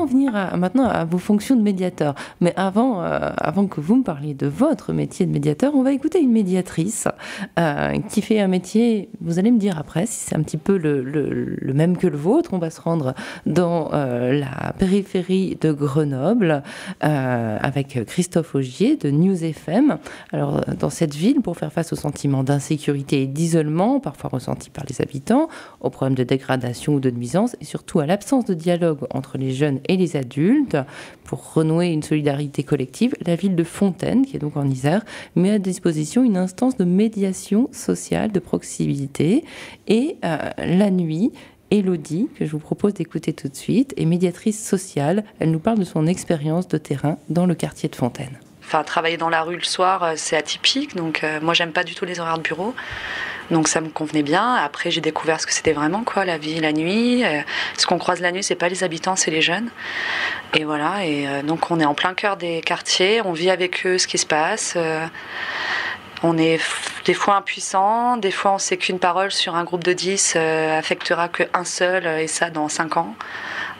en venir maintenant à vos fonctions de médiateur. Mais avant que vous me parliez de votre métier de médiateur, on va écouter une médiatrice qui fait un métier, vous allez me dire après si c'est un petit peu le même que le vôtre. On va se rendre dans la périphérie de Grenoble avec Christophe Augier de News FM. Alors, dans cette ville, pour faire face au sentiment d'insécurité et d'isolement, parfois ressenti par les habitants, aux problèmes de dégradation ou de nuisance, et surtout à l'absence de dialogue entre les jeunes et les adultes, pour renouer une solidarité collective, la ville de Fontaine, qui est donc en Isère, met à disposition une instance de médiation sociale de proximité. Et la nuit, Élodie, que je vous propose d'écouter tout de suite, est médiatrice sociale. Elle nous parle de son expérience de terrain dans le quartier de Fontaine. Enfin, travailler dans la rue le soir, c'est atypique. Donc, moi, j'aime pas du tout les horaires de bureau. Donc, ça me convenait bien. Après, j'ai découvert ce que c'était vraiment, quoi, la vie la nuit. Ce qu'on croise la nuit, c'est pas les habitants, c'est les jeunes. Et voilà. Et donc, on est en plein cœur des quartiers. On vit avec eux ce qui se passe. On est des fois impuissants. Des fois, on sait qu'une parole sur un groupe de 10 affectera qu'un seul, et ça dans 5 ans.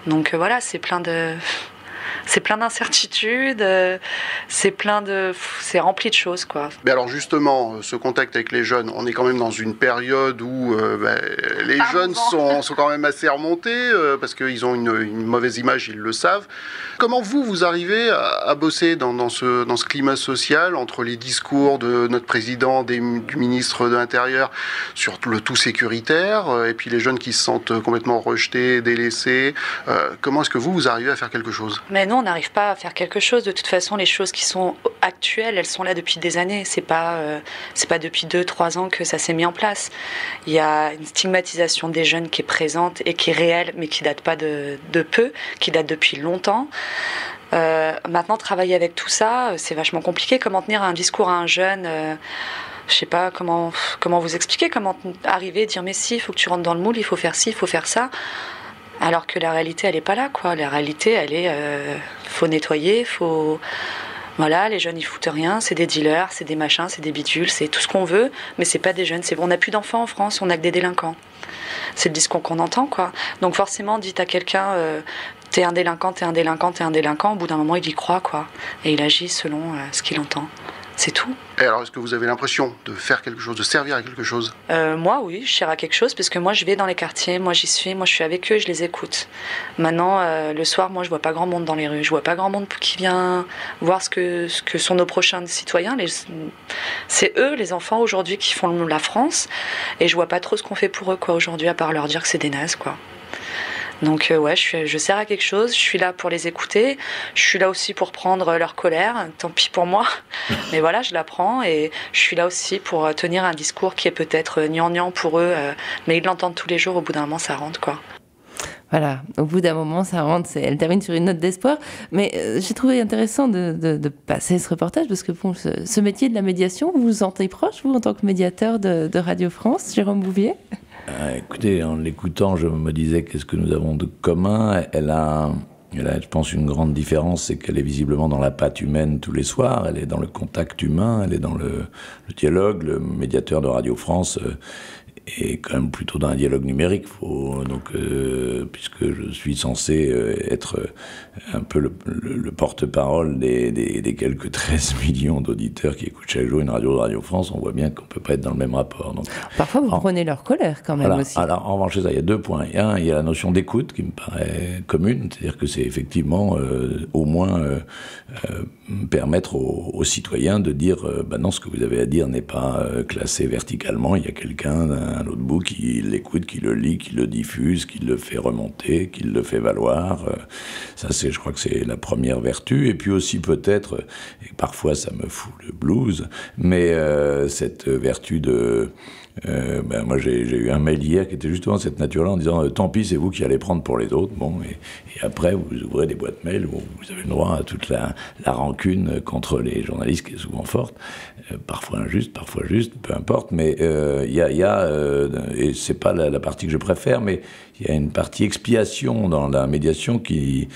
Donc, voilà, c'est plein d'incertitudes, c'est rempli de choses, quoi. Mais alors justement, ce contact avec les jeunes, on est quand même dans une période où les jeunes sont quand même assez remontés, parce qu'ils ont une mauvaise image, ils le savent. Comment vous arrivez à bosser dans ce climat social, entre les discours de notre président, du ministre de l'Intérieur, sur le tout sécuritaire, et puis les jeunes qui se sentent complètement rejetés, délaissés. Comment est-ce que vous arrivez à faire quelque chose ? Mais non, on n'arrive pas à faire quelque chose. De toute façon, les choses qui sont actuelles, elles sont là depuis des années. C'est pas depuis 2-3 ans que ça s'est mis en place. Il y a une stigmatisation des jeunes qui est présente et qui est réelle, mais qui date pas de peu, qui date depuis longtemps. Maintenant, travailler avec tout ça, c'est vachement compliqué. Comment tenir un discours à un jeune je sais pas comment vous expliquer, comment arriver et dire mais si, il faut que tu rentres dans le moule, il faut faire ci, il faut faire ça. Alors que la réalité, elle est pas là, quoi. La réalité, elle est, faut nettoyer, voilà, les jeunes, ils foutent rien. C'est des dealers, c'est des machins, c'est des bidules, c'est tout ce qu'on veut, mais c'est pas des jeunes. C'est bon, on n'a plus d'enfants en France, on a que des délinquants. C'est le discours qu'on entend, quoi. Donc forcément, dites à quelqu'un, t'es un délinquant, t'es un délinquant, t'es un délinquant. Au bout d'un moment, il y croit, quoi, et il agit selon ce qu'il entend. C'est tout. Et alors, est-ce que vous avez l'impression de faire quelque chose, de servir à quelque chose ? Moi, oui, je sers à quelque chose, parce que moi, je vais dans les quartiers, moi, j'y suis, moi, je suis avec eux, je les écoute. Maintenant, le soir, moi, je vois pas grand monde dans les rues. Je vois pas grand monde qui vient voir ce que sont nos prochains citoyens. C'est eux, les enfants, aujourd'hui, qui font la France. Et je vois pas trop ce qu'on fait pour eux, quoi, aujourd'hui, à part leur dire que c'est des nazes, quoi. Donc ouais, je sers à quelque chose, je suis là pour les écouter, je suis là aussi pour prendre leur colère, tant pis pour moi, mais voilà, je la prends et je suis là aussi pour tenir un discours qui est peut-être gnangnan pour eux, mais ils l'entendent tous les jours, au bout d'un moment ça rentre, quoi. Voilà, au bout d'un moment, ça rentre, elle termine sur une note d'espoir. Mais j'ai trouvé intéressant de passer ce reportage, parce que bon, ce métier de la médiation, vous vous sentez proche, vous, en tant que médiateur de Radio France, Jérôme Bouvier ? Écoutez, en l'écoutant, je me disais qu'est-ce que nous avons de commun. Elle a, je pense, une grande différence, c'est qu'elle est visiblement dans la patte humaine tous les soirs, elle est dans le contact humain, elle est dans le dialogue. Le médiateur de Radio France est quand même plutôt dans un dialogue numérique, puisque je suis censé être un peu le porte-parole des quelques 13 millions d'auditeurs qui écoutent chaque jour une radio de Radio France, on voit bien qu'on peut pas être dans le même rapport. Donc, parfois, vous prenez leur colère quand même aussi. Alors, en revanche, il y a 2 points. Il y a la notion d'écoute qui me paraît commune, c'est-à-dire que c'est effectivement au moins permettre aux citoyens de dire non, ce que vous avez à dire n'est pas classé verticalement, il y a quelqu'un à l'autre bout qui l'écoute, qui le lit, qui le diffuse, qui le fait remonter, qui le fait valoir. Ça, je crois que c'est la première vertu. Et puis aussi peut-être, et parfois ça me fout le blues, mais cette vertu de... moi j'ai eu un mail hier qui était justement cette nature-là en disant tant pis, c'est vous qui allez prendre pour les autres. Bon, et après vous ouvrez des boîtes mail où vous avez le droit à toute la rancune contre les journalistes qui est souvent forte, parfois injuste, parfois juste, peu importe, mais il y a et c'est pas la partie que je préfère, mais il y a une partie expiation dans la médiation qui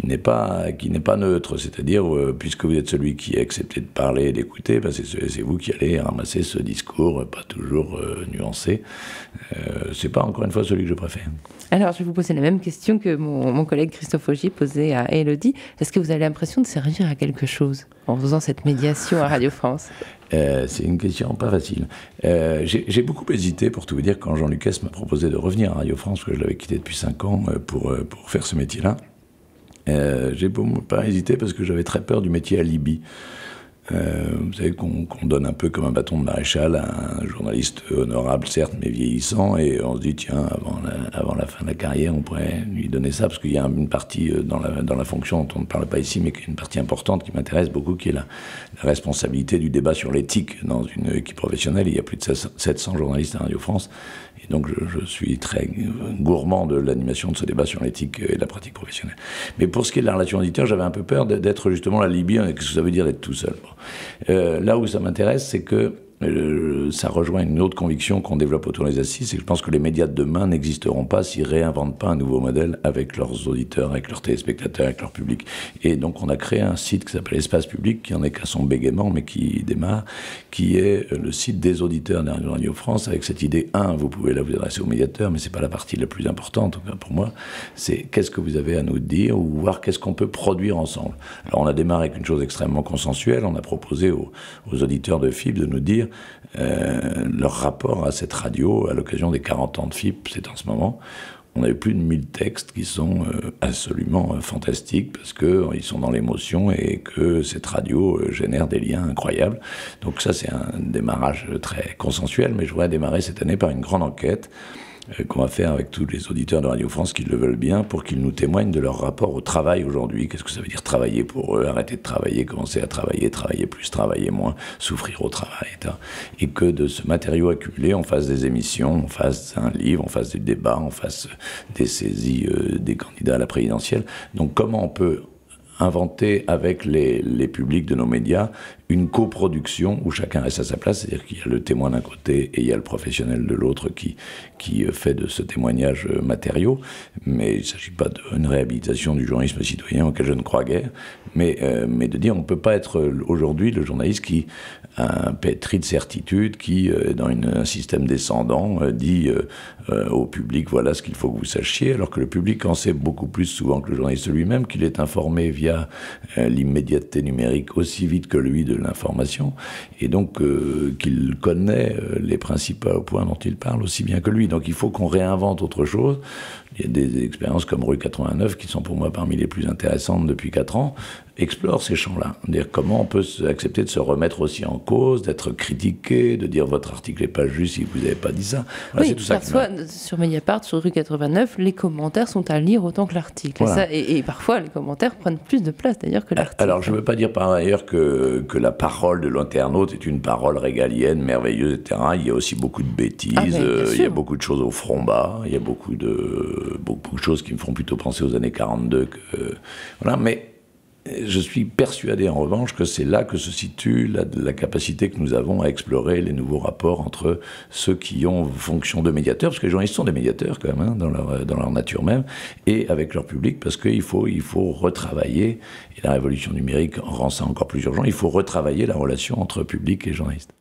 n'est pas neutre, c'est-à-dire puisque vous êtes celui qui a accepté de parler et d'écouter, ben c'est vous qui allez ramasser ce discours pas toujours nuancé. C'est pas encore une fois celui que je préfère. Alors je vais vous poser la même question que mon collègue Christophe Augy posait à Élodie. Est-ce que vous avez l'impression de servir à quelque chose en faisant cette médiation à Radio France? C'est une question pas facile. J'ai beaucoup hésité, pour tout vous dire, quand Jean Lucas m'a proposé de revenir à Radio France, parce que je l'avais quitté depuis 5 ans pour faire ce métier-là. J'ai pas hésité parce que j'avais très peur du métier alibi. Vous savez qu'on donne un peu comme un bâton de maréchal à un journaliste honorable, certes, mais vieillissant, et on se dit, tiens, avant la fin de la carrière, on pourrait lui donner ça, parce qu'il y a une partie dans la fonction dont on ne parle pas ici, mais qui est une partie importante qui m'intéresse beaucoup, qui est la responsabilité du débat sur l'éthique dans une équipe professionnelle. Il y a plus de 700 journalistes à Radio France, et donc je suis très gourmand de l'animation de ce débat sur l'éthique et la pratique professionnelle. Mais pour ce qui est de la relation auditeur, j'avais un peu peur d'être justement la Libye. Qu'est-ce que ça veut dire d'être tout seul? Là où ça m'intéresse, c'est que ça rejoint une autre conviction qu'on développe autour des assises, c'est que je pense que les médias de demain n'existeront pas s'ils réinventent pas un nouveau modèle avec leurs auditeurs, avec leurs téléspectateurs, avec leur public. Et donc on a créé un site qui s'appelle Espace Public, qui en est qu'à son bégaiement, mais qui démarre, qui est le site des auditeurs de Radio France, avec cette idée, vous pouvez là vous adresser aux médiateurs, mais c'est pas la partie la plus importante, pour moi, c'est qu'est-ce que vous avez à nous dire, ou voir qu'est-ce qu'on peut produire ensemble. Alors on a démarré avec une chose extrêmement consensuelle, on a proposé aux auditeurs de FIP de nous dire leur rapport à cette radio à l'occasion des 40 ans de FIP, c'est en ce moment. On a eu plus de 1000 textes qui sont absolument fantastiques parce qu'ils sont dans l'émotion et que cette radio génère des liens incroyables. Donc ça, c'est un démarrage très consensuel, mais je voudrais démarrer cette année par une grande enquête qu'on va faire avec tous les auditeurs de Radio France qui le veulent bien, pour qu'ils nous témoignent de leur rapport au travail aujourd'hui. Qu'est-ce que ça veut dire travailler pour eux, arrêter de travailler, commencer à travailler plus, travailler moins, souffrir au travail, etc. Et que de ce matériau accumulé, on fasse des émissions, on fasse un livre, on fasse des débats, on fasse des saisies des candidats à la présidentielle. Donc comment on peut inventer avec les publics de nos médias une coproduction où chacun reste à sa place, c'est-à-dire qu'il y a le témoin d'un côté et il y a le professionnel de l'autre qui fait de ce témoignage matériau. Mais il ne s'agit pas d'une réhabilitation du journalisme citoyen auquel je ne crois guère, mais de dire on ne peut pas être aujourd'hui le journaliste qui a un pétri de certitude, qui, dans un système descendant, dit au public voilà ce qu'il faut que vous sachiez, alors que le public en sait beaucoup plus souvent que le journaliste lui-même, qu'il est informé via l'immédiateté numérique aussi vite que lui de l'information, et donc qu'il connaît les principaux points dont il parle aussi bien que lui. Donc il faut qu'on réinvente autre chose. Il y a des expériences comme Rue 89, qui sont pour moi parmi les plus intéressantes depuis 4 ans, explorent ces champs-là. Dire comment on peut accepter de se remettre aussi en cause, d'être critiqué, de dire votre article n'est pas juste si vous n'avez pas dit ça. Voilà, oui, c'est tout ça parfois, sur Mediapart, sur Rue 89, les commentaires sont à lire autant que l'article. Voilà. Et parfois, les commentaires prennent plus de place d'ailleurs que l'article. Alors, je ne veux pas dire par ailleurs que la parole de l'internaute est une parole régalienne, merveilleuse, etc. Il y a aussi beaucoup de bêtises, il y a beaucoup de choses au front bas, il y a beaucoup de choses qui me font plutôt penser aux années 42 voilà, mais je suis persuadé en revanche que c'est là que se situe la capacité que nous avons à explorer les nouveaux rapports entre ceux qui ont fonction de médiateurs, parce que les journalistes sont des médiateurs quand même, dans leur nature même, et avec leur public, parce qu'il faut retravailler, et la révolution numérique rend ça encore plus urgent, il faut retravailler la relation entre public et journalistes.